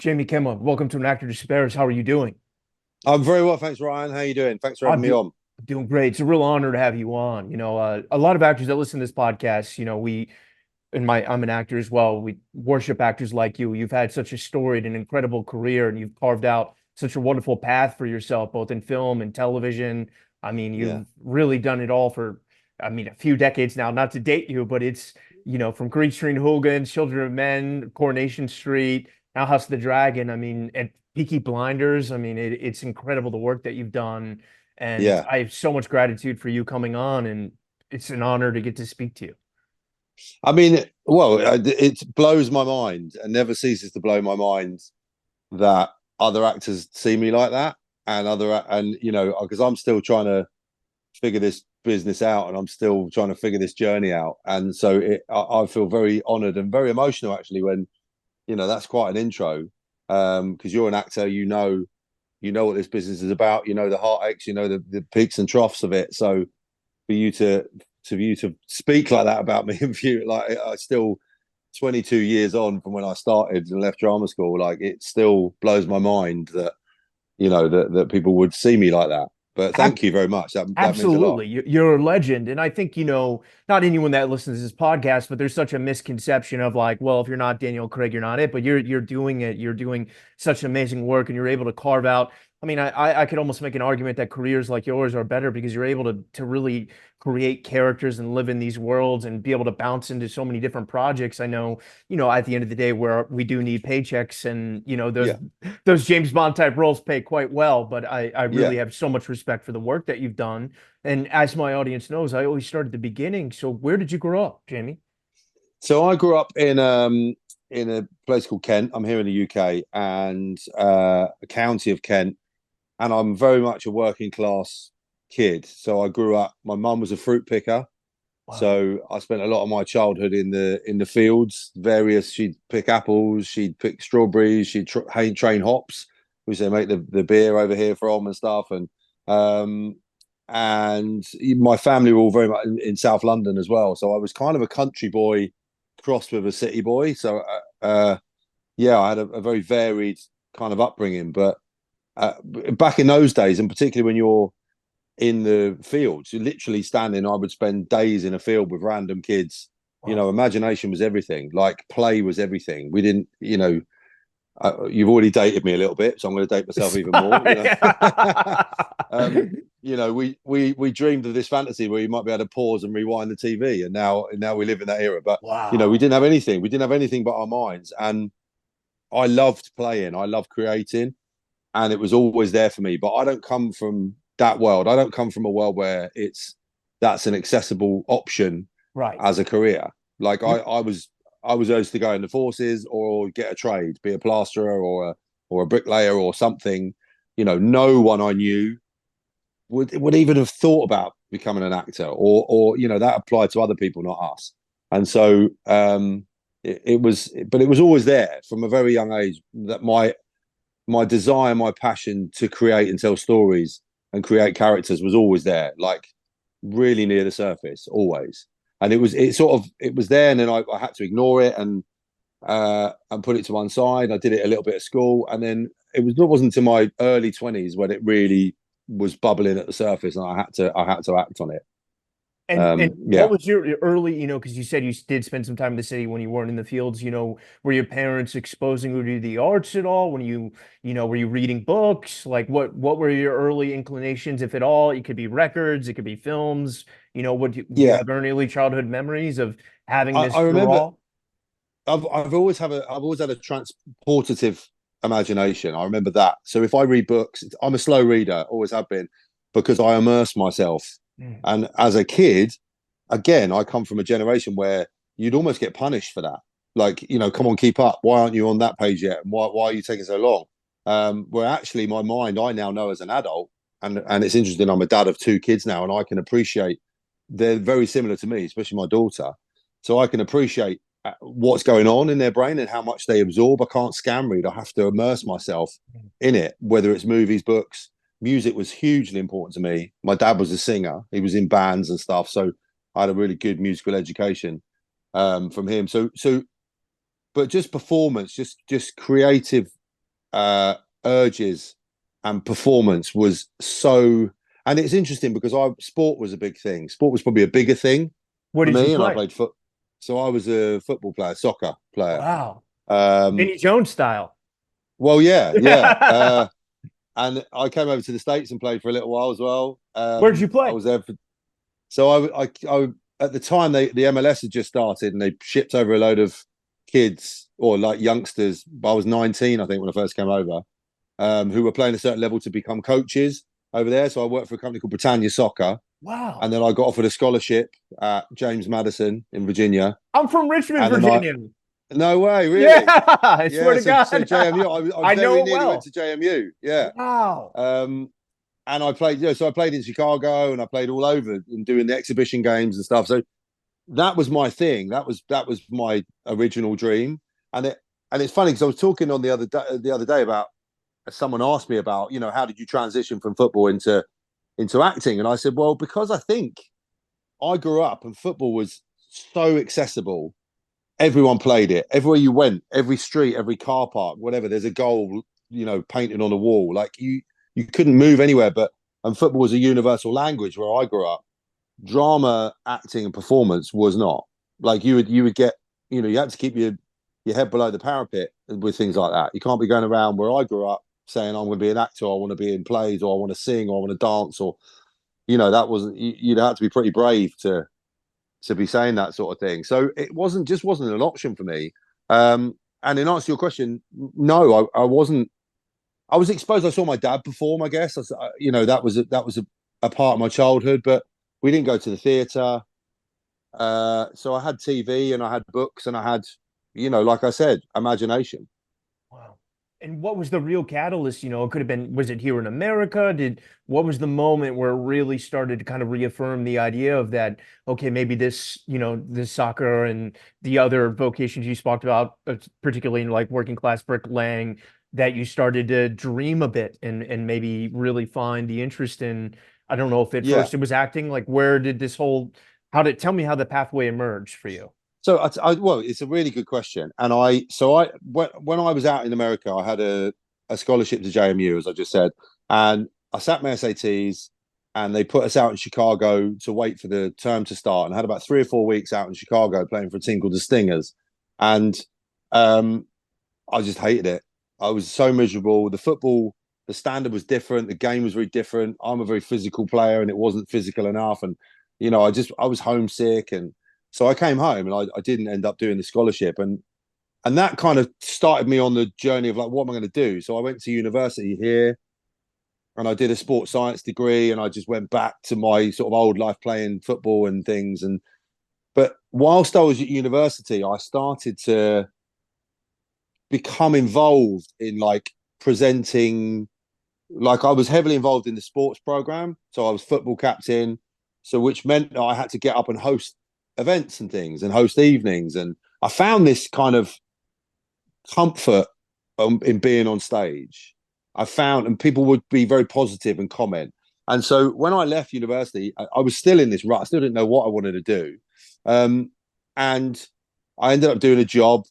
Jamie Kenna, welcome to An Actor Despairs. How are you doing? I'm very well, thanks, Ryan. How you doing? Thanks for having I'm me do on. doing great. It's a real honor to have you on. A lot of actors that listen to this podcast, I'm an actor as well. We worship actors like you. You've had such a storied and incredible career, and you've carved out such a wonderful path for yourself, both in film and television. I mean, Yeah, you've really done it all for, a few decades now, not to date you, but it's, from Street Hooligans, Children of Men, Coronation Street, now House of the Dragon. I mean, and Peaky Blinders. I mean, it's incredible the work that you've done. And yeah. I have so much gratitude for you coming on, and it's an honor to get to speak to you. I mean, well, it blows my mind and never ceases to blow my mind that other actors see me like that, and because I'm still trying to figure this business out, and I'm still trying to figure this journey out, and so I feel very honoured and very emotional actually when that's quite an intro, because you're an actor, you know what this business is about, you know the heartaches, you know the peaks and troughs of it. So for you to speak like that about me and view like I still 22 years on from when I started and left drama school, like it still blows my mind that that people would see me like that. But thank you very much. That means a lot. Absolutely. You're a legend. And I think, not anyone that listens to this podcast, but there's such a misconception of like, well, if you're not Daniel Craig, you're not it, but you're doing it. You're doing such amazing work and you're able to carve out. I could almost make an argument that careers like yours are better because you're able to really create characters and live in these worlds and be able to bounce into so many different projects. I know, at the end of the day where we do need paychecks and, Yeah, those James Bond type roles pay quite well, but I yeah. really have so much respect for the work that you've done. And as my audience knows, I always start at the beginning. So where did you grow up, Jamie? So I grew up in a place called Kent. I'm here in the UK, and a county of Kent, and I'm very much a working class kid. So I grew up. My mum was a fruit picker, Wow. so I spent a lot of my childhood in the fields. Various, she'd pick apples, she'd pick strawberries, train hops, which they make the beer over here from and stuff. Um, and my family were all very much in South London as well. So I was kind of a country boy crossed with a city boy. So yeah, I had a very varied kind of upbringing. But back in those days, and particularly when you're in the fields, you're literally standing. I would spend days in a field with random kids. Wow. Imagination was everything. Like play was everything. We didn't, you've already dated me a little bit, so I'm going to date myself even more. Um, we dreamed of this fantasy where you might be able to pause and rewind the TV, and now we live in that era. But we Wow. didn't have anything. We didn't have anything but our minds, and I loved playing. I loved creating, and it was always there for me. But I don't come from that world. I don't come from a world where that's an accessible option Right. as a career. Like You, I was urged to go in the forces or get a trade, be a plasterer or a bricklayer or something. No one I knew would even have thought about becoming an actor, or that applied to other people, not us. And so but it was always there from a very young age that my desire, my passion to create and tell stories and create characters was always there, like really near the surface, always. And it was there, and then I had to ignore it and put it to one side. I did it a little bit at school, and then it wasn't until my early 20s when it really was bubbling at the surface, and I had to act on it. and what Yeah, was your early, because you said you did spend some time in the city when you weren't in the fields, were your parents exposing you to the arts at all? Were you reading books? Like what were your early inclinations, if at all? It could be records, it could be films. Do you yeah. have early childhood memories of having I this remember draw? I've always had a transportative imagination. I remember that. So if I read books, I'm a slow reader, always have been, because I immerse myself. Mm. And as a kid, again, I come from a generation where you'd almost get punished for that. Like, come on, keep up. Why aren't you on that page yet? And why are you taking so long? Where actually my mind, I now know as an adult, and it's interesting. I'm a dad of two kids now, and I can appreciate they're very similar to me, especially my daughter. So I can appreciate what's going on in their brain and how much they absorb. I can't scam read. I have to immerse myself in it, whether it's movies, books. Music was hugely important to me. My dad was a singer. He was in bands and stuff. So I had a really good musical education from him. But just performance, just creative uh, urges and performance was so. And it's interesting because sport was a big thing. Sport was probably a bigger thing What for did you me, and I play? played foot. So I was a football player, soccer player. Wow. Um, Vinny Jones style. well, yeah, yeah. And I came over to the States and played for a little while as well. Where'd you I play? was there for. So I at the time the MLS had just started and they shipped over a load of kids or like youngsters. I was 19, I think, when I first came over, who were playing a certain level to become coaches over there. So I worked for a company called Britannia Soccer, Wow. and then I got offered a scholarship at James Madison in Virginia. I'm from Richmond, And then I, Virginia. no way, Yeah, really? I swear Yeah. to So God. JMU, I I very know it nearly went well. to JMU. Yeah. Wow. Um, and I played, so I played in Chicago and I played all over and doing the exhibition games and stuff. So that was my thing. That was my original dream. And it's funny because I was talking on the other day about someone asked me about, how did you transition from football into acting? And I said, well, because I think I grew up and football was so accessible. Everyone played it. Everywhere you went, every street, every car park, whatever, there's a goal, painted on the wall. Like you couldn't move anywhere. And football was a universal language where I grew up. Drama, acting, and performance was not. Like you would get, you had to keep your head below the parapet with things like that. You can't be going around where I grew up saying I'm going to be an actor, or I want to be in plays, or I want to sing, or I want to dance, or that wasn't. You'd have to be pretty brave to be saying that sort of thing. So it wasn't an option for me. And in answer to your question, no, I wasn't. I was exposed. I saw my dad perform. I guess that was a part of my childhood, but we didn't go to the theatre. So I had TV and I had books and I had, like I said, imagination. Wow. And what was the real catalyst? It could have been, was it here in America? What was the moment where it really started to kind of reaffirm the idea of that, okay, maybe this soccer and the other vocations you spoke about, particularly in like working class bricklaying, that you started to dream a bit and maybe really find the interest in, I don't know if at Yeah. first it was acting, like tell me how the pathway emerged for you? So well, it's a really good question. And when I was out in America, I had a scholarship to JMU, as I just said, and I sat my SATs, and they put us out in Chicago to wait for the term to start. And I had about 3 or 4 weeks out in Chicago playing for a team called the Stingers, and I just hated it. I was so miserable. The standard was different. The game was very different. I'm a very physical player, and it wasn't physical enough. And I was homesick, and so I came home, and I didn't end up doing the scholarship, and that kind of started me on the journey of like, what am I going to do? So I went to university here, and I did a sports science degree, and I just went back to my sort of old life playing football and things. But whilst I was at university, I started to become involved in like presenting. Like I was heavily involved in the sports program, so I was football captain, so which meant that I had to get up and host events and things and host evenings, and I found this kind of comfort in being on stage. I found, and people would be very positive and comment. And so when I left university, I was still in this rut. I still didn't know what I wanted to do, and I ended up doing a job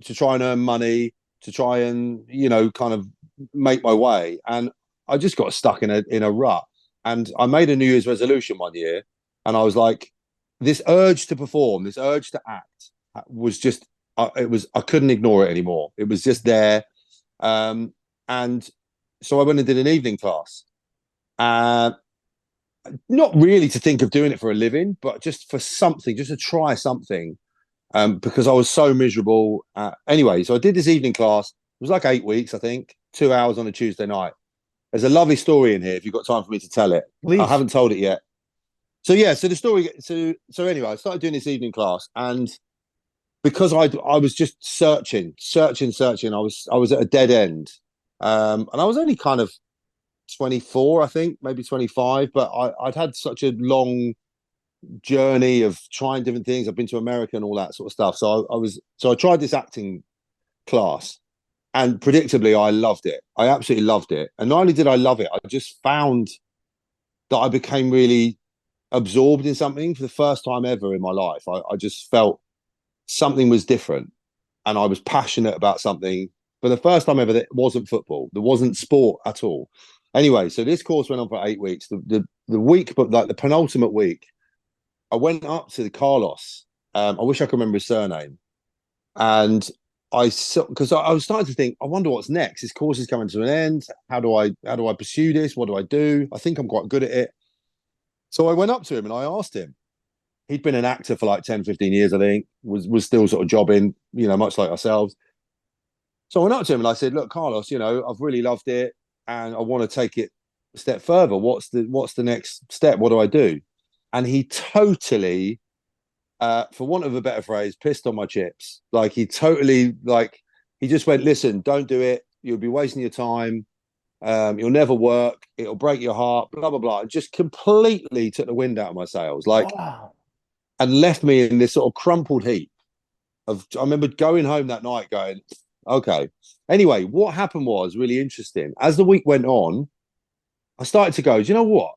to try and earn money, to try and kind of make my way. And I just got stuck in a rut. And I made a New Year's resolution one year, and I was like, this urge to perform, this urge to act was just I couldn't ignore it anymore. It was just there. And so I went and did an evening class. Uh, Not really to think of doing it for a living, but just for something, just to try something, because I was so miserable. Anyway, so I did this evening class. It was like 8 weeks, I think, 2 hours on a Tuesday night. There's a lovely story in here if you've got time for me to tell it. I Please. haven't told it yet. So yeah, so the story. So anyway, I started doing this evening class, and because I was just searching. I was at a dead end, and I was only kind of 24, I think, maybe 25. But I'd had such a long journey of trying different things. I've been to America and all that sort of stuff. So I tried this acting class, and predictably, I loved it. I absolutely loved it. And not only did I love it, I just found that I became really absorbed in something for the first time ever in my life. I just felt something was different, and I was passionate about something. for the first time ever, that wasn't football. There wasn't sport at all. Anyway, so this course went on for 8 weeks. The week, but like the penultimate week, I went up to the Carlos. I wish I could remember his surname. And because I was starting to think, I wonder what's next. This course is coming to an end. How do I pursue this? What do I do? I think I'm quite good at it. So I went up to him and I asked him. He'd been an actor for like 10, 15 years, I think, was still sort of jobbing, much like ourselves. So I went up to him and I said, look, Carlos, I've really loved it and I want to take it a step further. What's the next step? What do I do? And he totally, for want of a better phrase, pissed on my chips. Like he totally, he just went, listen, don't do it. You'll be wasting your time. You'll never work. It'll break your heart, blah, blah, blah. Just completely took the wind out of my sails. Wow. And left me in this sort of crumpled heap I remember going home that night going, okay. Anyway, what happened was really interesting. As the week went on, I started to go, do you know what?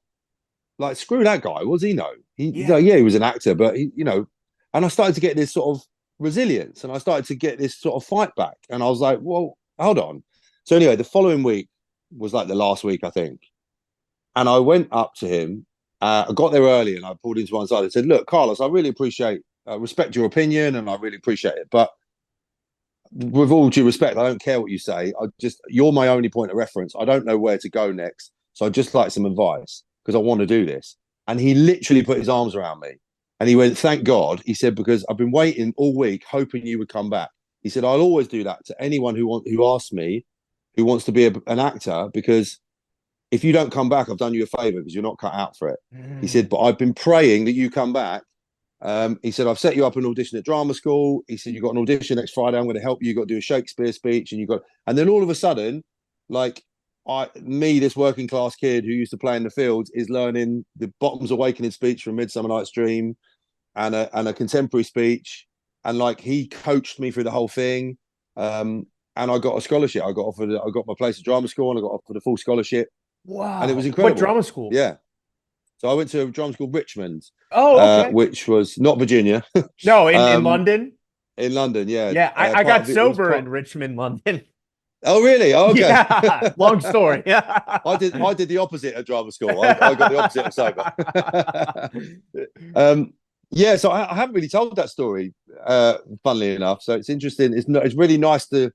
Like, screw that guy. What does he know? He was an actor, but and I started to get this sort of resilience and I started to get this sort of fight back. And I was like, well, hold on. So anyway, the following week was like the last week, I think. And I went up to him. I got there early and I pulled into one side and said, look, Carlos, I really respect your opinion and I really appreciate it. But with all due respect, I don't care what you say. You're my only point of reference. I don't know where to go next. So I'd just like some advice because I want to do this. And he literally put his arms around me and he went, thank God. He said, because I've been waiting all week, hoping you would come back. He said, I'll always do that to anyone who asks me, who wants to be an actor, because if you don't come back, I've done you a favor because you're not cut out for it. He said, but I've been praying that you come back. He said, I've set you up an audition at drama school. He said, you've got an audition next Friday. I'm going to help you. You've got to do a Shakespeare speech. And then all of a sudden, this working class kid who used to play in the fields is learning the Bottom's Awakening speech from Midsummer Night's Dream and a contemporary speech. And he coached me through the whole thing. And I got a scholarship. I got my place at drama school and I got offered a full scholarship. Wow. And it was incredible. What drama school? Yeah. So I went to a drama school, Richmond. Oh, okay. Which was not Virginia. No, in London? In London, yeah. Yeah, I got sober in Richmond, London. Oh, really? Oh, okay. Yeah, long story. Yeah. I did the opposite at drama school. I got the opposite of sober. Yeah, so I haven't really told that story, funnily enough. So it's interesting. It's really nice to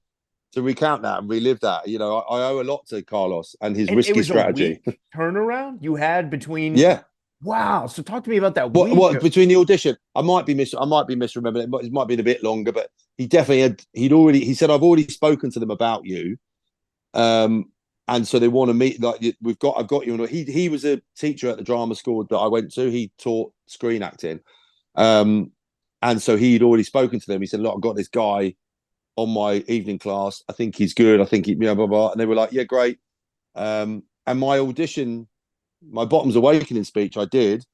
recount that and relive that. I owe a lot to Carlos and his risky strategy. A week turnaround you had between. Yeah. Wow. So talk to me about that week. What between the audition? I might be misremembering. It might be a bit longer, but he definitely he said, I've already spoken to them about you. And so they want to meet, I've got you. He was a teacher at the drama school that I went to. He taught screen acting. And so he'd already spoken to them. He said, look, I've got this guy on my evening class. I think he's good. I think he, blah, blah. And they were like, yeah, great. And my audition, my Bottom's Awakening speech I did,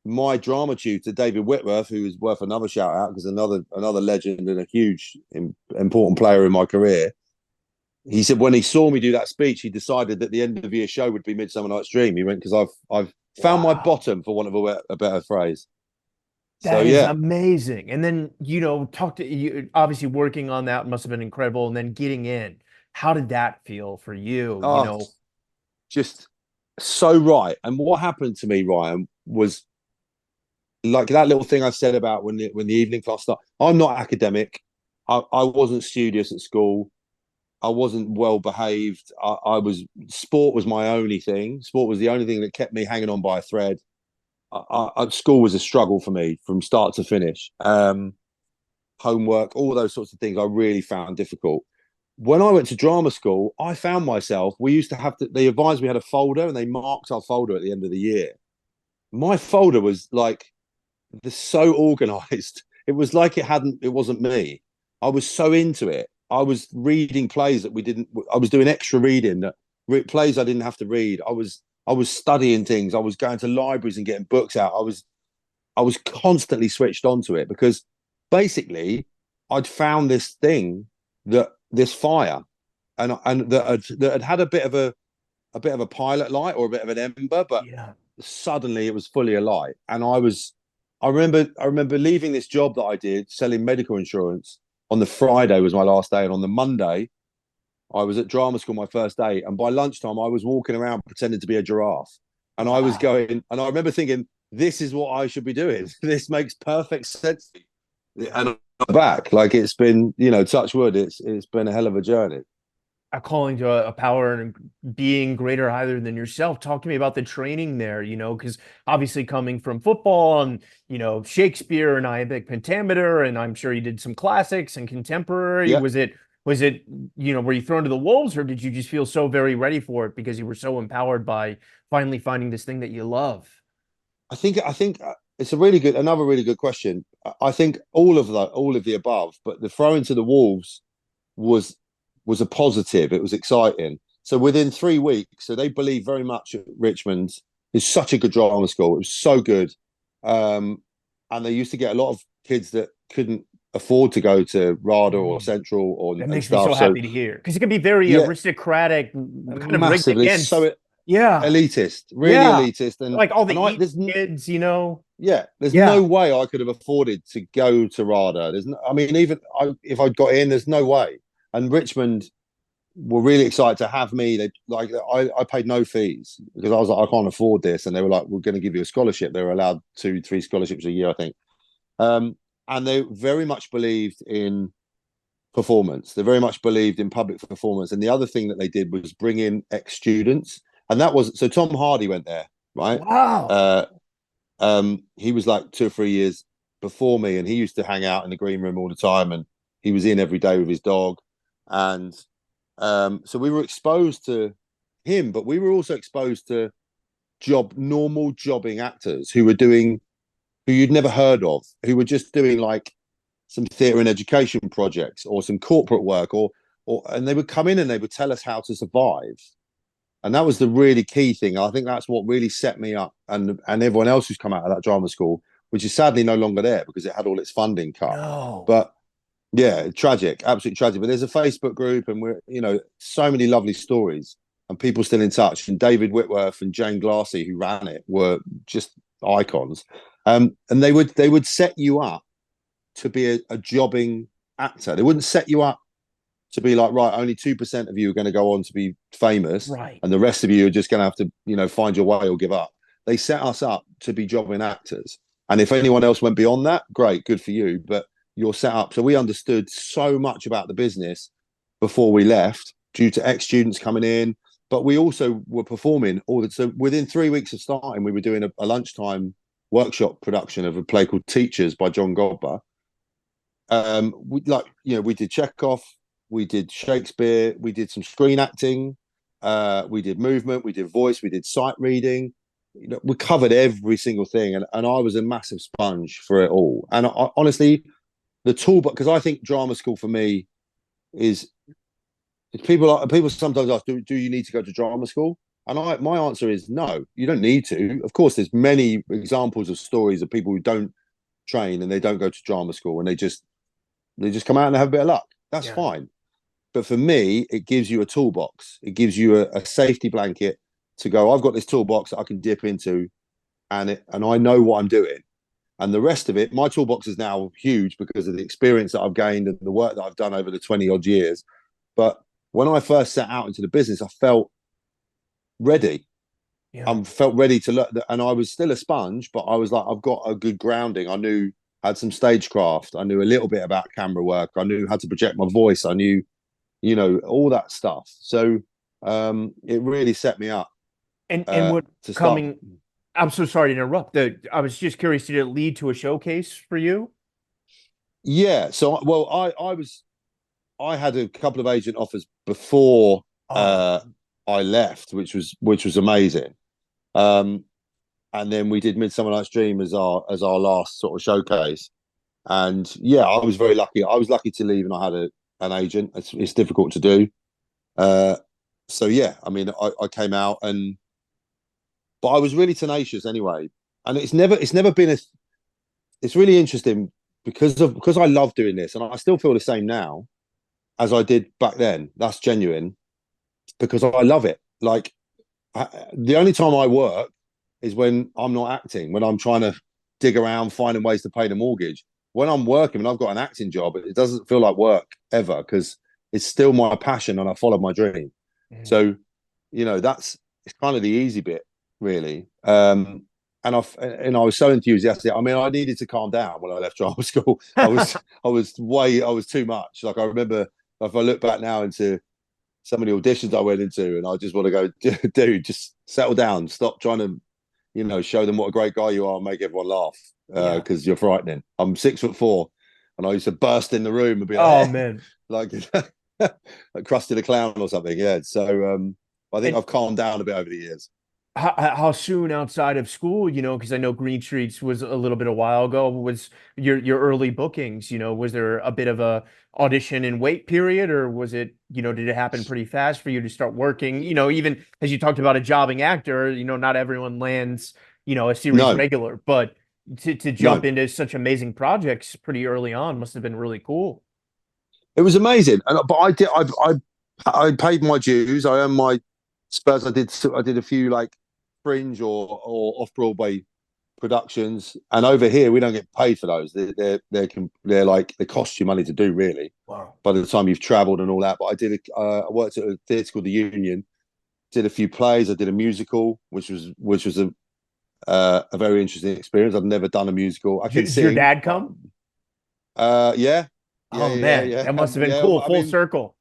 my drama tutor, David Whitworth, who is worth another shout out because another legend and a huge important player in my career. He said when he saw me do that speech, he decided that the end of the year show would be Midsummer Night's Dream. He went, because I've found my bottom, for want of a better phrase. That is amazing. And then, talk to you, obviously working on that must have been incredible. And then getting in, how did that feel for you? Just so right. And what happened to me, Ryan, was like that little thing I said about when the evening class started. I'm not academic. I wasn't studious at school. I wasn't well behaved. Sport was my only thing. Sport was the only thing that kept me hanging on by a thread. School was a struggle for me from start to finish. Homework, all those sorts of things I really found difficult. When I went to drama school, I found myself, we used to have they advised we had a folder and they marked our folder at the end of the year. My folder was so organized. It was like it wasn't me. I was so into it. I was reading plays that I was doing extra reading, plays I didn't have to read. I was studying things. I was going to libraries and getting books out. I was constantly switched onto it because basically I'd found this thing, this fire, and that had a bit of a pilot light or a bit of an ember, but suddenly it was fully alight. And I remember leaving this job that I did selling medical insurance. On the Friday was my last day, and on the Monday I was at drama school my first day, and by lunchtime I was walking around pretending to be a giraffe, and I was Wow. going, and I remember thinking, this is what I should be doing. This makes perfect sense. And I'm back, like it's been, touch wood, it's been a hell of a journey. A calling to a power and being greater higher than yourself. Talk to me about the training there, because obviously coming from football and, Shakespeare and iambic pentameter, and I'm sure you did some classics and contemporary. Yeah, Was it, were you thrown to the wolves, or did you just feel so very ready for it because you were so empowered by finally finding this thing that you love? I think it's another really good question. I think all of the above, but the throw into the wolves was was a positive. It was exciting. So within 3 weeks, so they believe very much at Richmond. It's such a good drama school. It was so good, and they used to get a lot of kids that couldn't afford to go to RADA or Mm. Central or That and makes me so stuff. So happy to hear because it can be very yeah, aristocratic, kind of rigged massively against. so Yeah, elitist, really yeah. elitist, Like all the and I elite there's kids. yeah, there's Yeah. no way I could have afforded to go to RADA. I mean, even if I'd got in, there's no way. And Richmond were really excited to have me. They like I paid no fees because I was like, I can't afford this, and they were like, we're going to give you a scholarship. They were allowed 2, 3 scholarships a year, I think. Um, and they very much believed in performance. They very much believed in public performance. And the other thing that they did was bring in ex students, and that was so Tom Hardy went there, right? Wow. Uh, he was like 2 or 3 years before me, and he used to hang out in the green room all the time, and he was in every day with his dog, and so we were exposed to him, but we were also exposed to normal jobbing actors who you'd never heard of, who were just doing like some theatre and education projects or some corporate work, and they would come in and they would tell us how to survive. And that was the really key thing. I think that's what really set me up and everyone else who's come out of that drama school, which is sadly no longer there because it had all its funding cut. No. But yeah, tragic, absolutely tragic. But there's a Facebook group, and we're so many lovely stories, and people still in touch. And David Whitworth and Jane Glassy, who ran it, were just icons. And they would set you up to be a jobbing actor. They wouldn't set you up to be like, right, only 2% of you are going to go on to be famous, Right. and the rest of you are just going to have to, find your way or give up. They set us up to be jobbing actors, and if anyone else went beyond that, great, good for you. But you're set up. So we understood so much about the business before we left, due to ex students coming in. But we also were performing all that. So within 3 weeks of starting, we were doing a lunchtime workshop production of a play called Teachers by John Godber. We did Chekhov, we did Shakespeare, we did some screen acting, we did movement, we did voice, we did sight reading. We covered every single thing, and I was a massive sponge for it all. And honestly, the tool, because I think drama school for me is people sometimes ask, do you need to go to drama school? And my answer is no, you don't need to. Of course, there's many examples of stories of people who don't train and they don't go to drama school, and they just come out and have a bit of luck. That's Yeah. fine. But for me, it gives you a toolbox. It gives you a safety blanket to go, I've got this toolbox that I can dip into, and I know what I'm doing. And the rest of it, my toolbox is now huge because of the experience that I've gained and the work that I've done over the 20 odd years. But when I first set out into the business, I felt ready. Yeah. I felt ready to look, and I was still a sponge, but I was like, I've got a good grounding. Had some stagecraft. I knew a little bit about camera work. I knew how to project my voice. I knew, all that stuff. So it really set me up And what to start. coming, I'm so sorry to interrupt. I was just curious, did it lead to a showcase for you? Yeah. So, well, I had a couple of agent offers before Oh, uh, I left, which was amazing. Um, and then we did Midsummer Night's Dream as our last sort of showcase. And yeah, I was very lucky. I was lucky to leave, and I had an agent. It's difficult to do. Uh, so yeah, I mean, I came out, but I was really tenacious anyway. And it's never been it's really interesting because I love doing this, and I still feel the same now as I did back then. That's genuine because I love it. Like the only time I work is when I'm not acting, when I'm trying to dig around finding ways to pay the mortgage. When I'm working, when I've got an acting job, it doesn't feel like work ever because it's still my passion, and I followed my dream. Mhm. So, it's kind of the easy bit, really. And I was so enthusiastic. I mean, I needed to calm down when I left drama school. I was too much. Like, I remember, if I look back now into some of the auditions I went into, and I just want to go, dude, just settle down, stop trying to, show them what a great guy you are and make everyone laugh, Yeah. because you're frightening. I'm 6'4", and I used to burst in the room and be like, Oh hey, man. like, like Krusty the Clown or something. Yeah. So I think And I've calmed down a bit over the years. how soon outside of school, because I know Green Streets was a little bit a while ago, was your early bookings, was there a bit of a audition and wait period, or was it, did it happen pretty fast for you to start working? Even as you talked about a jobbing actor, not everyone lands, a series No, regular, but to jump no, into such amazing projects pretty early on must have been really cool. it was amazing. But I paid my dues. I earned my spurs. I did a few like fringe or off Broadway productions, and over here we don't get paid for those. They're like, they cost you money to do, really, Wow. by the time you've travelled and all that. But I worked at a theatre called the Union, did a few plays. I did a musical, which was a very interesting experience. I've never done a musical. I can Did your sing, dad but come? yeah, yeah, Oh yeah, yeah, man, yeah, that must have been yeah. cool. I Full mean, circle.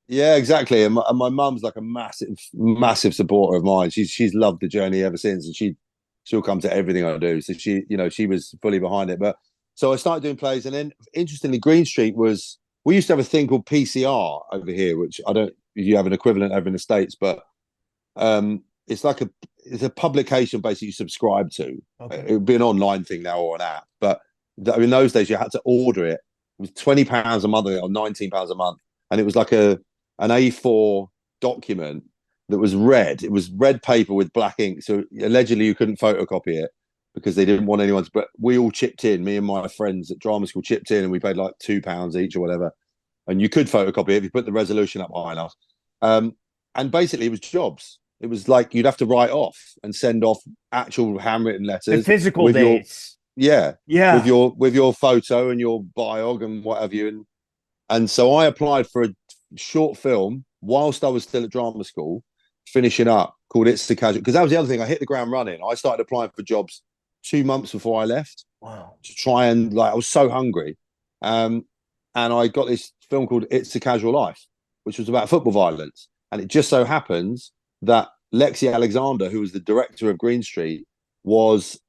yeah, exactly. And my mum's like a massive, massive supporter of mine. She's loved the journey ever since, and she'll come to everything I do. So she was fully behind it. But so I started doing plays, and then interestingly, Green Street was. We used to have a thing called PCR over here, which I don't. If you have an equivalent over in the States, but it's like it's a publication basically you subscribe to. Okay. It would be an online thing now or an app, but in those days you had to order it. It was £20 a month or £19 a month, and it was like an A4 document that was red. It was red paper with black ink, so allegedly you couldn't photocopy it because they didn't want anyone to. But we all chipped in. Me and my friends at drama school chipped in, and we paid like £2 each or whatever. And you could photocopy it if you put the resolution up high enough. Um, and basically, it was jobs. It was like you'd have to write off and send off actual handwritten The letters physical with your days. yeah with Yeah. your photo and your biog and what have you. And so I applied for a short film whilst I was still at drama school, finishing up, called It's the Casual. Because that was the other thing. I hit the ground running. I started applying for jobs 2 months before I left Wow. to try and, like, I was so hungry. Um, and I got this film called It's the Casual Life, which was about football violence. And it just so happens that Lexi Alexander, who was the director of Green Street, was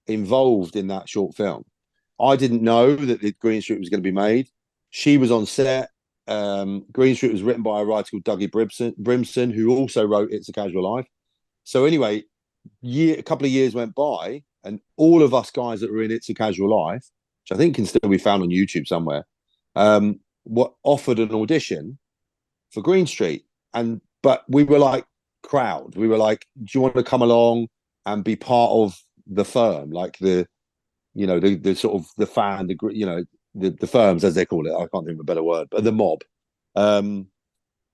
involved in that short film. I didn't know that the Green Street was going to be made. She was on set. Green Street was written by a writer called Dougie Brimson, who also wrote It's a Casual Life. So anyway, a couple of years went by, and all of us guys that were in It's a Casual Life, which I think can still be found on YouTube somewhere, were offered an audition for Green Street. But we were like crowd. We were like, do you want to come along and be part of the firm, like the sort of the fan, the firms, as they call it. I can't think of a better word, but the mob.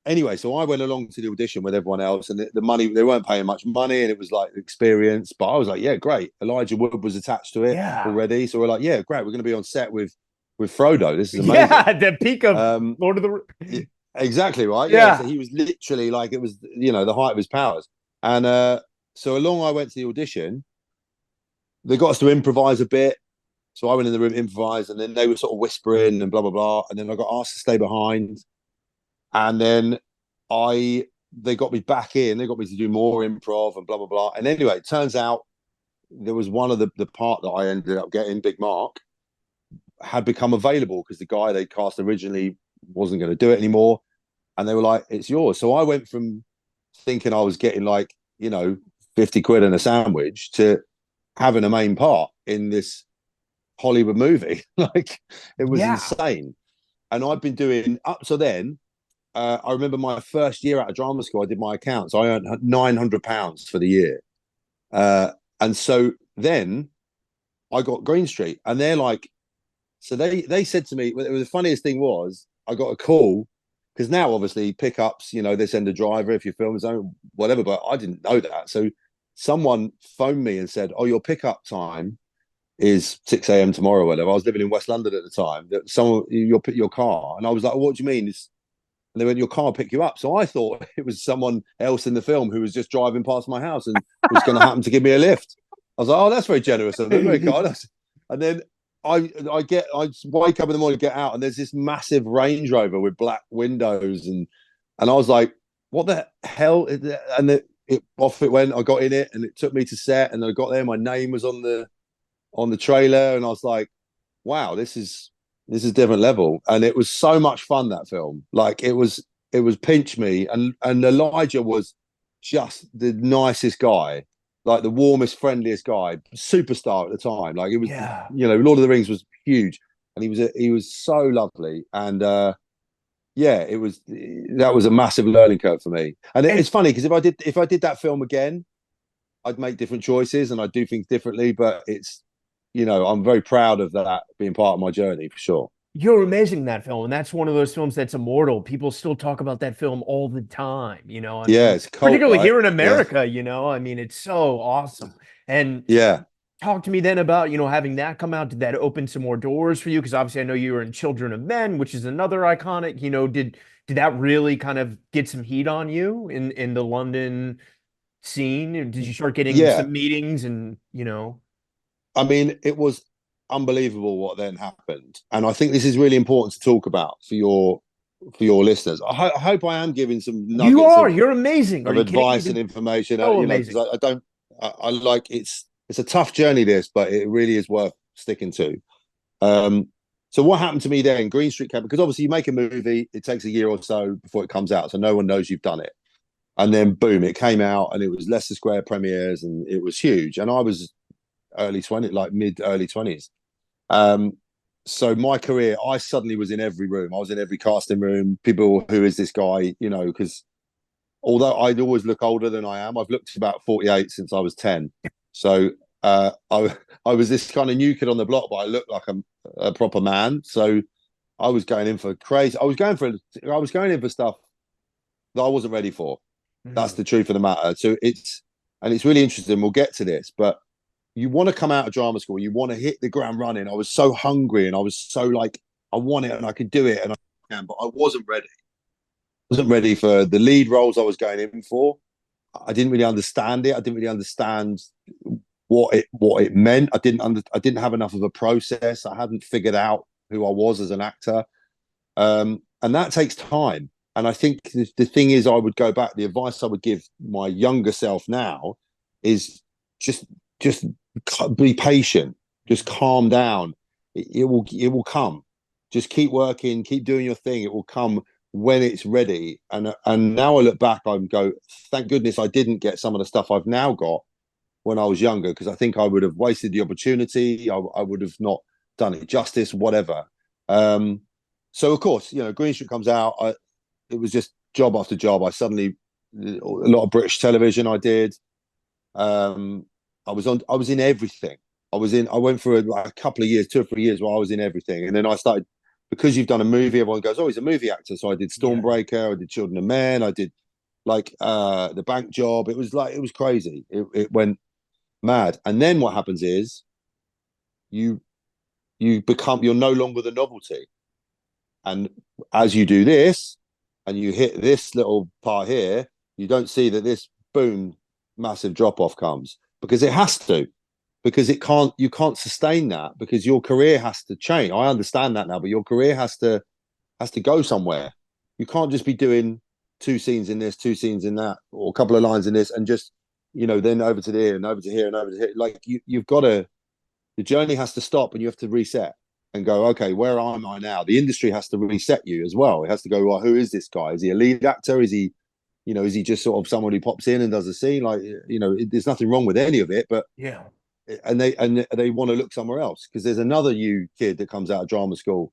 Anyway, so I went along to the audition with everyone else, and the money, they weren't paying much money, and it was like experience. But I was like, yeah, great. Elijah Wood was attached to it Yeah. already, so we're like, yeah, great. We're going to be on set with Frodo. This is amazing. Yeah. The peak of Um, Lord of the. exactly right. Yeah. So Yeah. he was literally like, it was the height of his powers. And so along I went to the audition. They got us to improvise a bit. So I went in the room, improvised, and then they were sort of whispering and blah blah blah. And then I got asked to stay behind. And then they got me back in. They got me to do more improv and blah blah blah. And anyway, it turns out there was one of the part that I ended up getting, Big Mark, had become available because the guy they cast originally wasn't going to do it anymore. And they were like, "It's yours." So I went from thinking I was getting like 50 quid and a sandwich to having a main part in this Hollywood movie. Like, it was Yeah. insane. And I've been doing up to then. I remember my first year out of drama school, I did my accounts. I earned £900 for the year. And so then I got Green Street, and they're like, so they said to me, the funniest thing was I got a call, because now obviously pickups, they send a driver if your film is on, whatever, but I didn't know that. So someone phoned me and said, oh, your pickup time is 6 a.m. tomorrow or whatever. I was living in West London at the time. That someone you'll put your car, and I was like, what do you mean? And they went, your car will pick you up. So I thought it was someone else in the film who was just driving past my house and was going to happen to give me a lift. I was like, oh, that's very generous of them, very kind. And then I wake up in the morning, get out, and there's this massive Range Rover with black windows, and I was like, what the hell? And off it went. I got in it, and it took me to set, and I got there. My name was on the trailer, and I was like, wow, this is different level. And it was so much fun, that film. Like it was pinch me, and Elijah was just the nicest guy, like the warmest, friendliest guy, superstar at the time. Like it was, Yeah. Lord of the Rings was huge, and he was so lovely. And yeah, that was a massive learning curve for me. And And it's funny because if I did that film again, I'd make different choices and I'd do things differently. But I'm very proud of that being part of my journey for sure. you're amazing in that film. And that's one of those films that's immortal. People still talk about that film all the time, I Yeah, mean, it's a cult, particularly right? here in Yeah, America, I mean, it's so awesome. And yeah, talk to me then about, having that come out. Did that open some more doors for you? Because obviously I know you were in Children of Men, which is another iconic, did that really kind of get some heat on you in the London scene? Did you start getting yeah. some meetings and? I mean, it was unbelievable what then happened, and I think this is really important to talk about for your listeners. I hope I am giving some You nuggets are. You're amazing. Are of you kidding? You've advice and been information. so Because amazing. I don't. I like it's a tough journey, this, but it really is worth sticking to. Um, so what happened to me then? Green Street came because obviously you make a movie, it takes a year or so before it comes out, so no one knows you've done it. And then boom, it came out, and it was Leicester Square premieres, and it was huge. And I was early 20s, like mid early 20s. Um, so my career, I suddenly was in every room. I was in every casting room. People, who is this guy? Because although I'd always look older than I am, I've looked about 48 since I was 10. So I was this kind of new kid on the block, but I looked like a proper man. So I was going in for crazy. I was going in for stuff that I wasn't ready for. That's Mhm. the truth of the matter. So it's really interesting. We'll get to this, but you want to come out of drama school, you want to hit the ground running. I was so hungry, and I was so like, I want it and I could do it, and I can, but I wasn't ready. I wasn't ready for the lead roles I was going in for. I didn't really understand it. I didn't really understand what it meant. I didn't have enough of a process. I hadn't figured out who I was as an actor. And that takes time. And I think the thing is, I would go back. The advice I would give my younger self now is just just be patient. Just calm down. It will come. Just keep working. Keep doing your thing. It will come when it's ready. And now I look back, I go, thank goodness I didn't get some of the stuff I've now got when I was younger, because I think I would have wasted the opportunity. I would have not done it justice, whatever. Um, so of course, Green Street comes out. It was just job after job. A lot of British television I did. Um, I was in everything. I went for a couple of years, 2 or 3 years where I was in everything. And then I started, because you've done a movie, everyone goes, oh, he's a movie actor. So I did Yeah. Stormbreaker, I did Children of Men, I did like the bank job. It was crazy. It went mad. And then what happens is you you're no longer the novelty. And as you do this and you hit this little part here, you don't see that this boom, massive drop off comes, because it has to, because you can't sustain that, because your career has to change. I understand that now, but your career has to go somewhere. You can't just be doing two scenes in this, two scenes in that, or a couple of lines in this, and just then over to there and over to here and over to here. Like you've got to, the journey has to stop, and you have to reset and go, okay, where am I now? The industry has to reset you as well. It has to go, well, who is this guy? Is he a lead actor? Is he just sort of someone who pops in and does a scene? Like, there's nothing wrong with any of it, but Yeah. they want to look somewhere else, because there's another new kid that comes out of drama school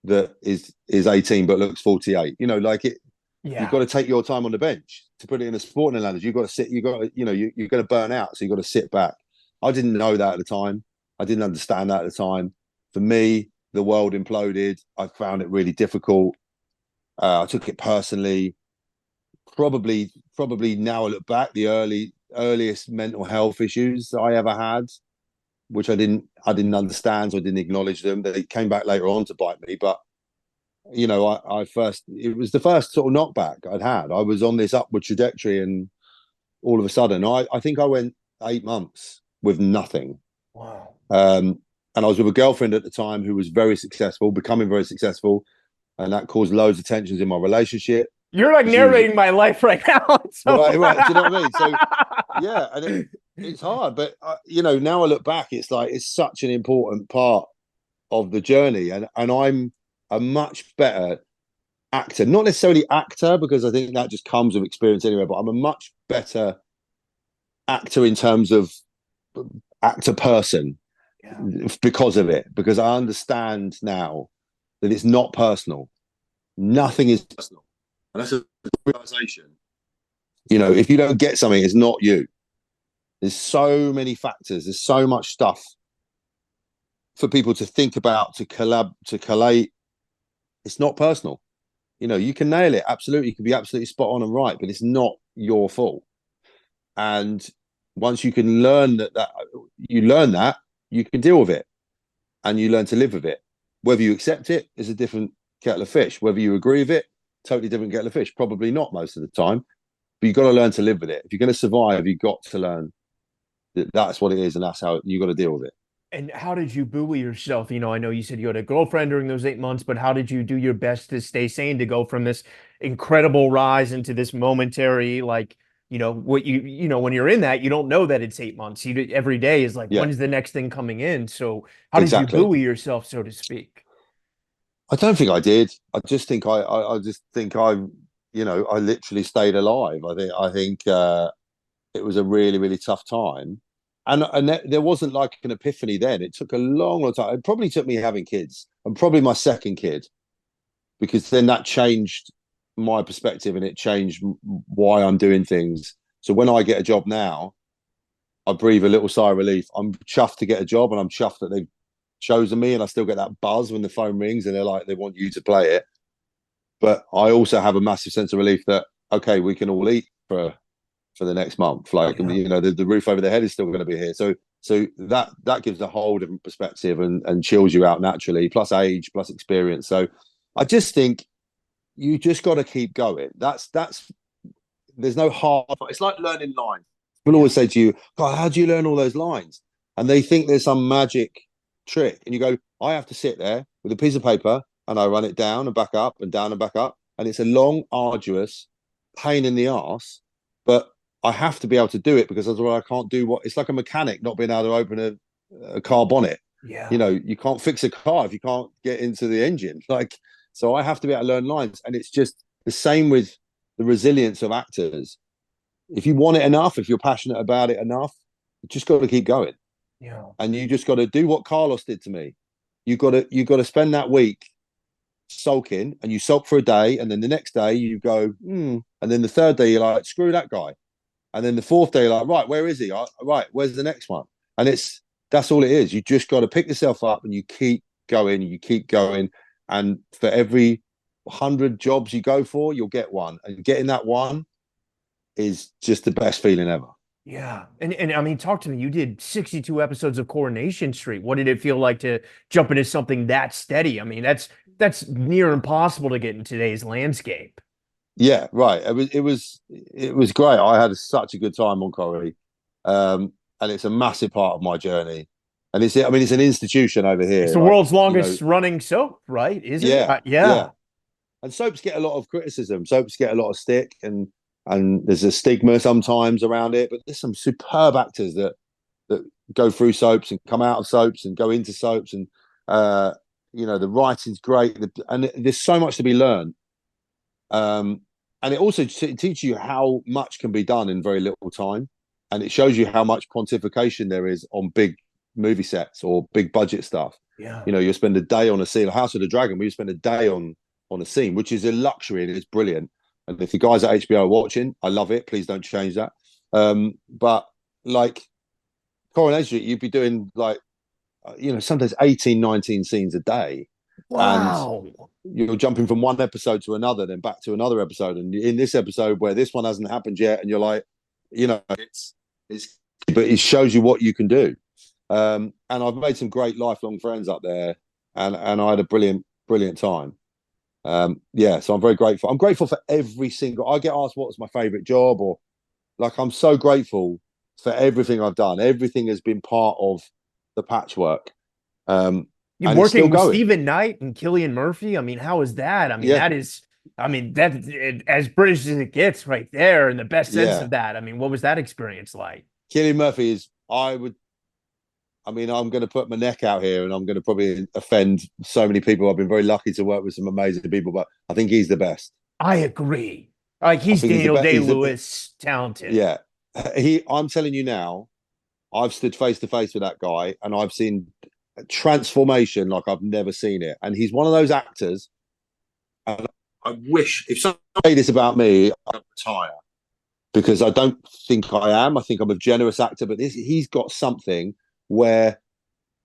that is 18 but looks 48. Like it. You've Yeah. got to take your time on the bench. To put it in a sporting analogy, you've got to sit. You got to, you're going to burn out, so you've got to sit back. I didn't know that at the time. I didn't understand that at the time. For me, the world imploded. I found it really difficult. I took it personally. Probably now I look back, the earliest mental health issues I ever had which I didn't understand, so I didn't acknowledge them. They came back later on to bite me, but you know, it was the first sort of knockback I'd had. I was on this upward trajectory, and all of a sudden, I think I went 8 months with nothing. Wow. And I was with a girlfriend at the time who was very successful, becoming very successful, and that caused loads of tensions in my relationship. You're like narrating my life right now. Right. Do you know what I mean? So yeah, and it's hard, but you know, now I look back, it's like it's such an important part of the journey, and I'm a much better actor, not necessarily actor, because I think that just comes with experience anyway, but I'm a much better actor in terms of actor person because of it, because I understand now that it's not personal. Nothing is personal. And that's a realization. You know, if you don't get something, it's not you. There's so many factors. There's so much stuff for people to think about, to collate. It's not personal. You know, you can nail it. Absolutely. You can be absolutely spot on and right, but it's not your fault. And once you can learn that you can deal with it, and you learn to live with it. Whether you accept it is a different kettle of fish. Whether you agree with it, totally different kettle of fish. Probably not most of the time, but you've got to learn to live with it. If you're going to survive, you've got to learn that that's what it is, and that's how you got to deal with it. And how did you buoy yourself? You know, I know you said you had a girlfriend during those 8 months, but how did you do your best to stay sane, to go from this incredible rise into this momentary, like, you know, what you know, when you're in that, you don't know that it's 8 months. Every day is like, when's the next thing coming in? So how did you buoy yourself, so to speak? I don't think I did. I just think I just think you know, I literally stayed alive. I think it was a really, really tough time. And there wasn't like an epiphany then. It took a long, long time. It probably took me having kids, and probably my second kid, because then that changed my perspective, and it changed why I'm doing things. So when I get a job now, I breathe a little sigh of relief. I'm chuffed to get a job, and I'm chuffed that they've chosen me, and I still get that buzz when the phone rings and they're like, they want you to play it. But I also have a massive sense of relief that, okay, we can all eat for the next month. Like, you know, the roof over their head is still going to be here. So that gives a whole different perspective, and chills you out naturally, plus age, plus experience. So I just think you just got to keep going. That's there's no hard. It's like learning lines. People always say to you, God, how do you learn all those lines? And they think there's some magic trick. And you go, I have to sit there with a piece of paper, and I run it down and back up and down and back up. And it's a long, arduous pain in the arse, but I have to be able to do it, because otherwise I can't do what it's like a mechanic not being able to open a car bonnet. Yeah. You know, you can't fix a car if you can't get into the engine. Like, so I have to be able to learn lines. And it's just the same with the resilience of actors. If you want it enough, if you're passionate about it enough, you just got to keep going. Yeah. And you just got to do what Carlos did to me. You got to spend that week sulking, and you sulk for a day, and then the next day you go, and then the third day you're like, screw that guy. And then the fourth day, you're like, right, where is he? Right, where's the next one? And that's all it is. You just got to pick yourself up, and you keep going, you keep going. And for every 100 jobs you go for, you'll get one. And getting that one is just the best feeling ever. Yeah. And I mean, talk to me. You did 62 episodes of Coronation Street. What did it feel like to jump into something that steady? I mean, that's near impossible to get in today's landscape. Yeah, right. It was great. I had such a good time on Corrie, and it's a massive part of my journey. And it's an institution over here. It's the world's longest running soap, right? Isn't it? Yeah. And soaps get a lot of criticism. Soaps get a lot of stick, and there's a stigma sometimes around it. But there's some superb actors that go through soaps and come out of soaps and go into soaps, and you know, the writing's great, and there's so much to be learned. And it also teaches you how much can be done in very little time, and it shows you how much pontification there is on big movie sets or big budget stuff. Yeah, you know, you spend a day on a scene. House of the Dragon, we spend a day on a scene, which is a luxury, and it's brilliant. And if the guys at HBO are watching, I love it. Please don't change that. But like Coronation Street, you'd be doing like, you know, sometimes 18, 19 scenes a day. Wow. And you're jumping from one episode to another, then back to another episode. And in this episode where this one hasn't happened yet, and you're like, you know, but it shows you what you can do. And I've made some great lifelong friends up there, and I had a brilliant time. Yeah, so I'm very grateful. I'm grateful for every single. I get asked what's my favorite job, or like I'm so grateful for everything I've done. Everything has been part of the patchwork, You're and it's still working with going. Stephen Knight and Cillian Murphy. I mean, how is that? I mean, Yeah, that is, I mean, that as British as it gets, right there, in the best sense yeah. of that. I mean, what was that experience like? Cillian Murphy is. I would. I mean, I'm going to put my neck out here, and I'm going to probably offend so many people. I've been very lucky to work with some amazing people, but I think he's the best. I agree. Like I he's think he's the Daniel best. Day Lewis talented. Yeah. He. I'm telling you now. I've stood face to face with that guy, and I've seen transformation like I've never seen it. And he's one of those actors. And I wish if someone say this about me, I'd retire because I don't think I am. I think I'm a generous actor, but he's got something where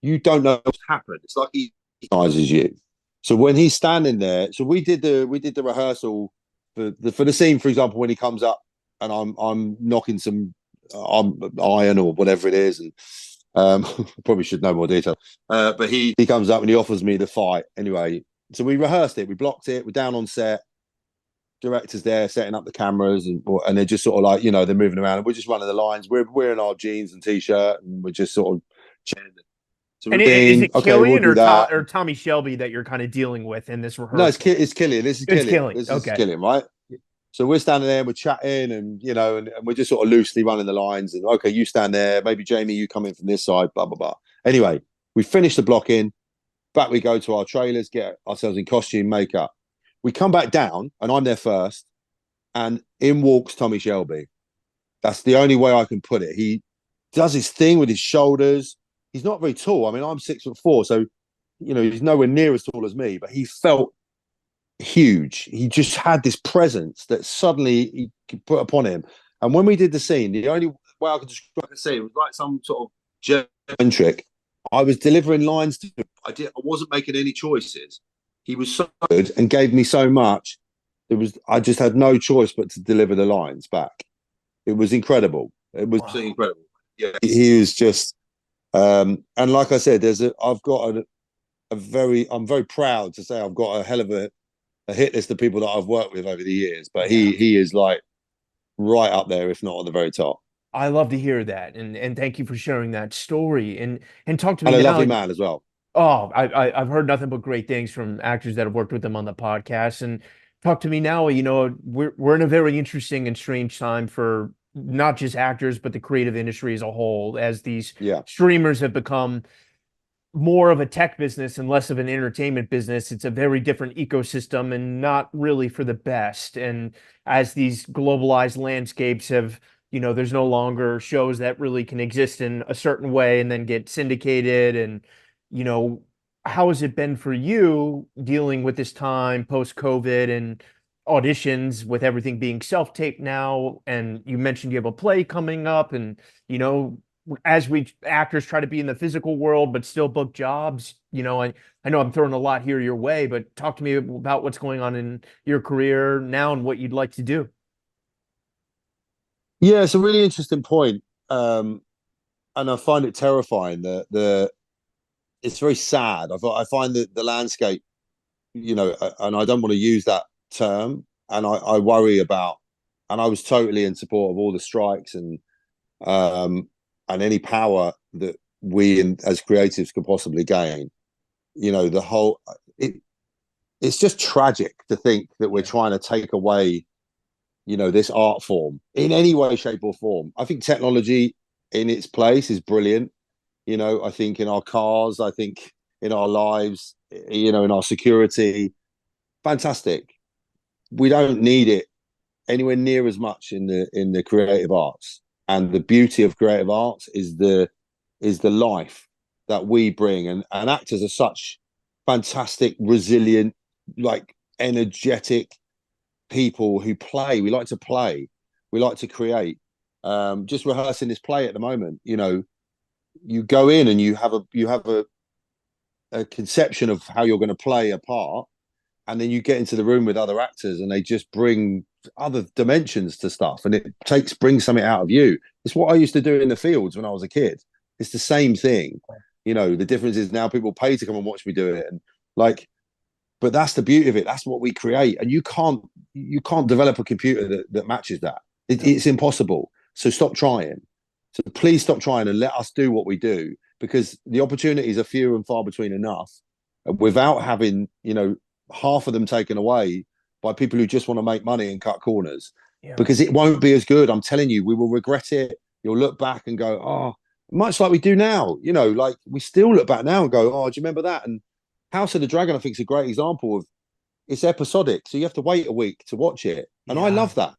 you don't know what's happened. It's like he recognizes you. So when he's standing there, so we did the rehearsal for the scene, for example, when he comes up and I'm knocking some iron or whatever it is, and probably should know more detail. But he comes up and he offers me the fight. Anyway, so we rehearsed it, we blocked it, we're down on set. Directors there setting up the cameras, and they're just sort of like, they're moving around, and we're just running the lines. We're in our jeans and t-shirt, and we're just sort of chatting. So And we're is saying, it okay, we'll Killian do or that. Or Tommy Shelby that you're kind of dealing with in this No, it's rehearsal? it's Killian. This is It's Killian. Killian. This is Okay. Killian, right? So we're standing there and we're chatting, and we're just sort of loosely running the lines. And okay, you stand there. Maybe Jamie, you come in from this side. Blah blah blah. Anyway, we finish the blocking. Back we go to our trailers, get ourselves in costume, makeup. We come back down, and I'm there first. And in walks Tommy Shelby. That's the only way I can put it. He does his thing with his shoulders. He's not very tall. I mean, I'm 6'4", so he's nowhere near as tall as me. But he felt huge. He just had this presence that suddenly he could put upon him. And when we did the scene, the only way I could describe the scene was like some sort of German trick. I was delivering lines to him. I wasn't making any choices. He was so good and gave me so much. I just had no choice but to deliver the lines back. It was incredible. It was Wow. incredible. Yeah, he was just. And like I said, I've got I'm very proud to say I've got a hell of a hit list of people that I've worked with over the years. But Yeah. he is like right up there, if not at the very top. I love to hear that, and thank you for sharing that story. And talk to me And a now. lovely man as well. Oh, I've heard nothing but great things from actors that have worked with them on the podcast. And talk to me now. We're in a very interesting and strange time for not just actors, but the creative industry as a whole, as these Yeah. streamers have become more of a tech business and less of an entertainment business. It's a very different ecosystem and not really for the best. And as these globalized landscapes have, there's no longer shows that really can exist in a certain way and then get syndicated. And, you know, how has it been for you dealing with this time post-COVID and auditions with everything being self-tape now? And you mentioned you have a play coming up, and, as we actors try to be in the physical world but still book jobs, I know I'm throwing a lot here your way, but talk to me about what's going on in your career now and what you'd like to do. Yeah, it's a really interesting point. And I find it terrifying that it's very sad. I find that the landscape, and I don't want to use that term, and I worry about, and I was totally in support of all the strikes um, and any power that as creatives could possibly gain. The whole it's just tragic to think that we're Yeah. trying to take away, this art form in any way, shape, or form. I think technology in its place is brilliant. I think in our cars, I think in our lives, in our security, fantastic. We don't need it anywhere near as much in the creative arts. And the beauty of creative arts is the life that we bring. And actors are such fantastic, resilient, like energetic people who play. We like to play. We like to create. Just rehearsing this play at the moment, you go in and you have a conception of how you're going to play a part, and then you get into the room with other actors and they just bring other dimensions to stuff, and it brings something out of you. It's what I used to do in the fields when I was a kid. It's the same thing. You know, the difference is now people pay to come and watch me do it, and like, but that's the beauty of it. That's what we create, and you can't develop a computer that matches that. It's impossible. So stop trying. So please stop trying and let us do what we do, because the opportunities are few and far between enough, without having, you know, half of them taken away by people who just want to make money and cut corners. Yeah. Because it won't be as good. I'm telling you, we will regret it. You'll look back and go, oh, much like we do now. You know, like we still look back now and go, oh, do you remember that? And House of the Dragon, I think, is a great example of, it's episodic, so you have to wait a week to watch it, and I love that.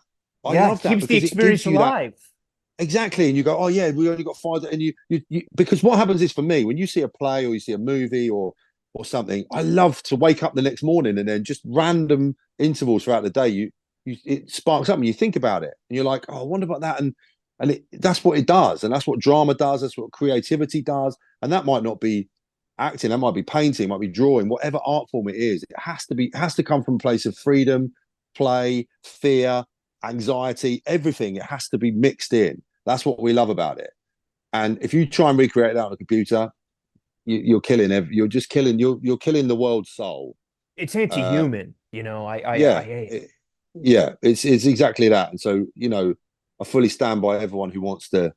I Yeah, love it that keeps the because it experience gives you that. alive. Exactly. And you go, oh yeah, we only got five. And you because what happens is, for me, when you see a play or you see a movie or something, I love to wake up the next morning and then just random intervals throughout the day, it sparks up and you think about it and you're like, oh, I wonder about that. And that's what it does. And that's what drama does. That's what creativity does. And that might not be acting, that might be painting, might be drawing, whatever art form it is. It has to come from a place of freedom, play, fear, anxiety, everything. It has to be mixed in. That's what we love about it. And if you try and recreate that on a computer, you're killing. You're just killing. You're killing the world's soul. It's Uh, anti-human, you know. I yeah, hate it. yeah. It's exactly that. And so, you know, I fully stand by everyone who wants to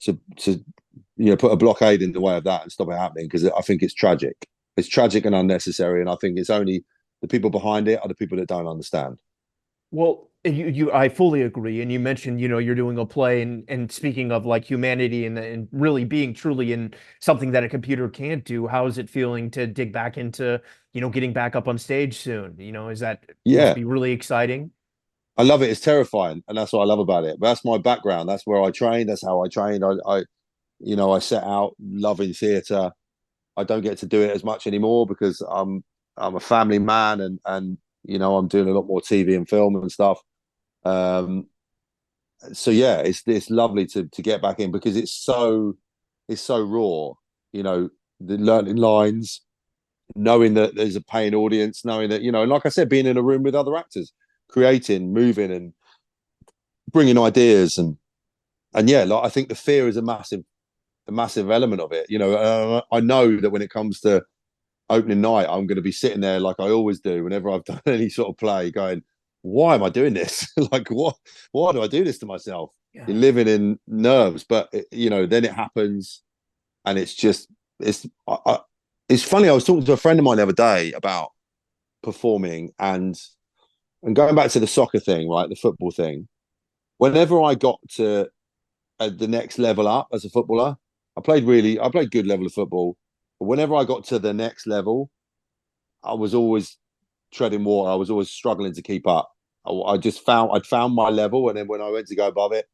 put a blockade in the way of that and stop it happening, because I think it's tragic. It's tragic and unnecessary. And I think it's only the people behind it are the people that don't understand. Well, I fully agree. And you mentioned, you know, you're doing a play, and speaking of like humanity and really being truly in something that a computer can't do, how is it feeling to dig back into, you know, getting back up on stage soon? You know, must Yeah, be really exciting. I love it. It's terrifying, and that's what I love about it. But that's my background. That's where I train. That's how I train. I set out loving theatre. I don't get to do it as much anymore because I'm a family man, and I'm doing a lot more TV and film and stuff. Um, so yeah, it's lovely to get back in, because it's so raw. You know, the learning lines, knowing that there's a paying audience, knowing that, like I said, being in a room with other actors, creating, moving, and bringing ideas, and yeah, like I think the fear is a massive element of it. I know that when it comes to opening night, I'm going to be sitting there like I always do whenever I've done any sort of play, going, why am I doing this? Like, why do I do this to myself? Yeah. You're living in nerves. But then it happens, and it's funny. I was talking to a friend of mine the other day about performing, and going back to the soccer thing, right, the football thing. Whenever I got to the next level up as a footballer, I played good level of football. But whenever I got to the next level, I was always treading water. I was always struggling to keep up. I'd found my level, and then when I went to go above it,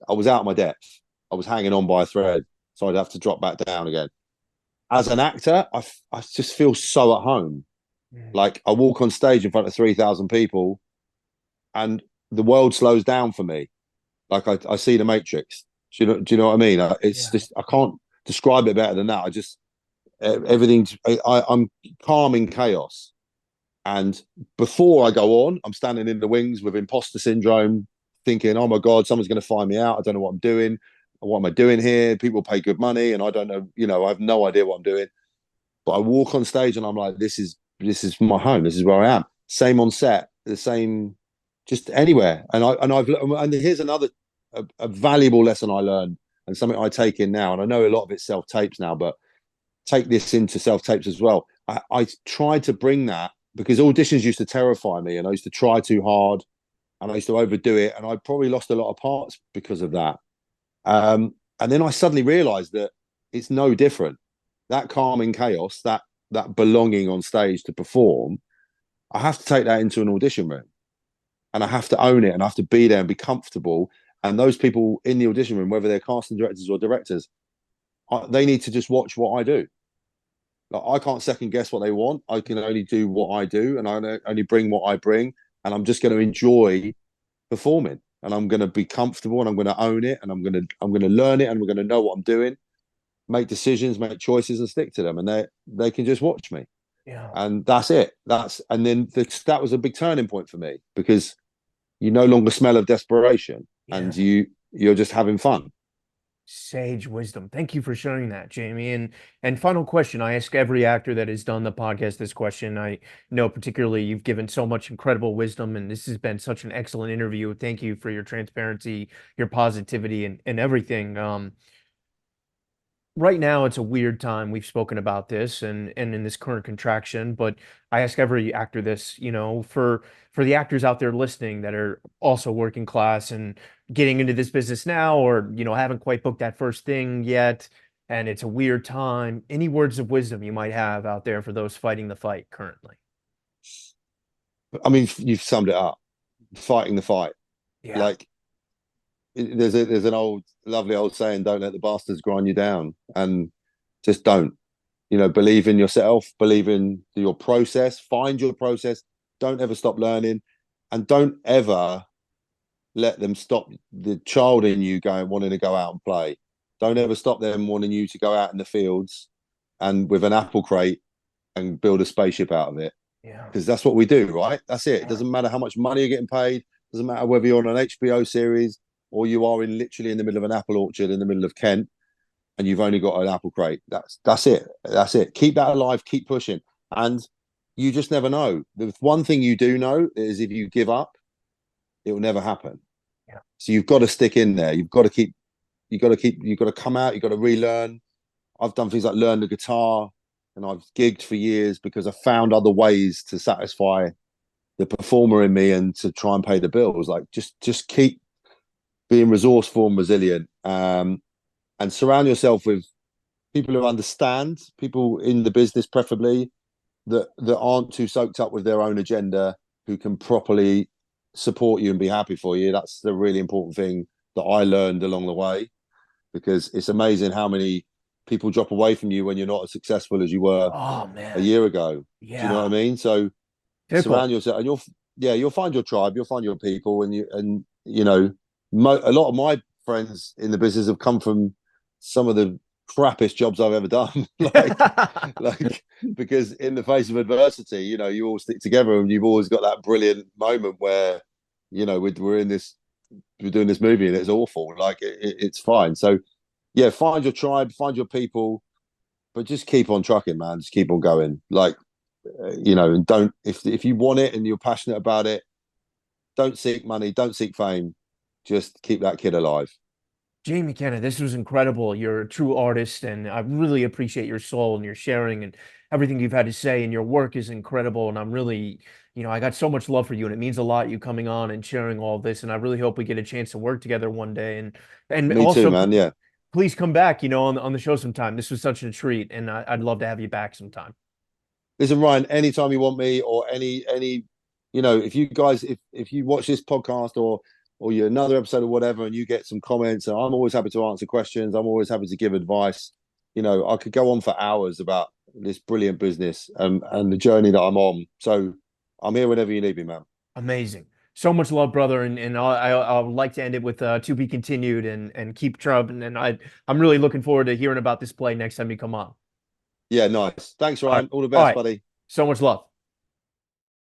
I was out of my depth. I was hanging on by a thread, so I'd have to drop back down again. As an actor, I just feel so at home. Mm. Like, I walk on stage in front of 3,000 people, and the world slows down for me. Like, I see the Matrix. Do you know what I mean? It's Yeah. just, I can't describe it better than that. I'm calm in chaos. And before I go on, I'm standing in the wings with imposter syndrome, thinking, oh my God, someone's going to find me out. I don't know what I'm doing. What am I doing here? People pay good money, and I don't know, I have no idea what I'm doing. But I walk on stage and I'm like, this is my home. This is where I am. Same on set, the same, just anywhere. And here's another a valuable lesson I learned, and something I take in now. And I know a lot of it's self tapes now, but take this into self tapes as well. I tried to bring that, because auditions used to terrify me, and I used to try too hard, and I used to overdo it, and I probably lost a lot of parts because of that. And then I suddenly realized that it's no different. That calming chaos, that belonging on stage to perform, I have to take that into an audition room, and I have to own it, and I have to be there and be comfortable. And those people in the audition room, whether they're casting directors or directors, they need to just watch what I do. Like, I can't second guess what they want. I can only do what I do, and I only bring what I bring. And I'm just going to enjoy performing, and I'm going to be comfortable, and I'm going to own it, and I'm going to learn it, and we're going to know what I'm doing, make decisions, make choices, and stick to them. And they can just watch me, Yeah. and that's it. And then that was a big turning point for me, because you no longer smell of desperation, Yeah. and you're just having fun. Sage wisdom. Thank you for sharing that, Jamie. And final question. I ask every actor that has done the podcast this question. I know particularly you've given so much incredible wisdom, and this has been such an excellent interview. Thank you for your transparency, your positivity, and everything. Right now it's a weird time. We've spoken about this and in this current contraction, but I ask every actor this, for the actors out there listening that are also working class and getting into this business now, or haven't quite booked that first thing yet, and it's a weird time. Any words of wisdom you might have out there for those fighting the fight currently? I mean, you've summed it up. Fighting the fight. Yeah. Like there's an old lovely old saying, don't let the bastards grind you down, and just don't. Believe in yourself, believe in your process, find your process, don't ever stop learning, and don't ever let them stop the child in you going wanting to go out and play. Don't ever stop them wanting you to go out in the fields and with an apple crate and build a spaceship out of it, Yeah. because that's what we do, right? That's it. It Yeah. doesn't matter how much money you're getting paid. Doesn't matter whether you're on an HBO series or you are in literally in the middle of an apple orchard in the middle of Kent and you've only got an apple crate. That's it. That's it. Keep that alive. Keep pushing. And you just never know. The one thing you do know is if you give up, it will never happen. Yeah. So you've got to stick in there. You've got to keep. You've got to come out. You've got to relearn. I've done things like learn the guitar, and I've gigged for years because I found other ways to satisfy the performer in me and to try and pay the bills. Like just keep being resourceful and resilient, and surround yourself with people who understand, people in the business preferably that aren't too soaked up with their own agenda, who can properly support you and be happy for you. That's the really important thing that I learned along the way, because it's amazing how many people drop away from you when you're not as successful as you were Oh a man. year ago. Do you know what I Yeah. mean? So surround Fickle. yourself, and you'll find your tribe, you'll find your people, a lot of my friends in the business have come from some of the crappiest jobs I've ever done. like because in the face of adversity, you all stick together, and you've always got that brilliant moment where we're doing this movie and it's awful. Like it's fine. So yeah, find your tribe, find your people, but just keep on trucking, man. Just keep on going. And don't, if you want it and you're passionate about it, don't seek money, don't seek fame. Just keep that kid alive. Jamie Kenna, this was incredible. You're a true artist, and I really appreciate your soul and your sharing and everything you've had to say. And your work is incredible. And I'm really, I got so much love for you, and it means a lot you coming on and sharing all of this. And I really hope we get a chance to work together one day. And Me too, also, man. Yeah. please come back, on the show sometime. This was such a treat, and I'd love to have you back sometime. Listen, Ryan, anytime you want me, or if you guys, if you watch this podcast or you another episode or whatever, and you get some comments, and I'm always happy to answer questions. I'm always happy to give advice. I could go on for hours about this brilliant business and the journey that I'm on. So I'm here whenever you need me, man. Amazing. So much love, brother, and I would like to end it with to be continued and keep Chubb, and I'm really looking forward to hearing about this play next time you come on. Yeah, nice. Thanks, All right, Ryan. All the all best, right. buddy. So much love.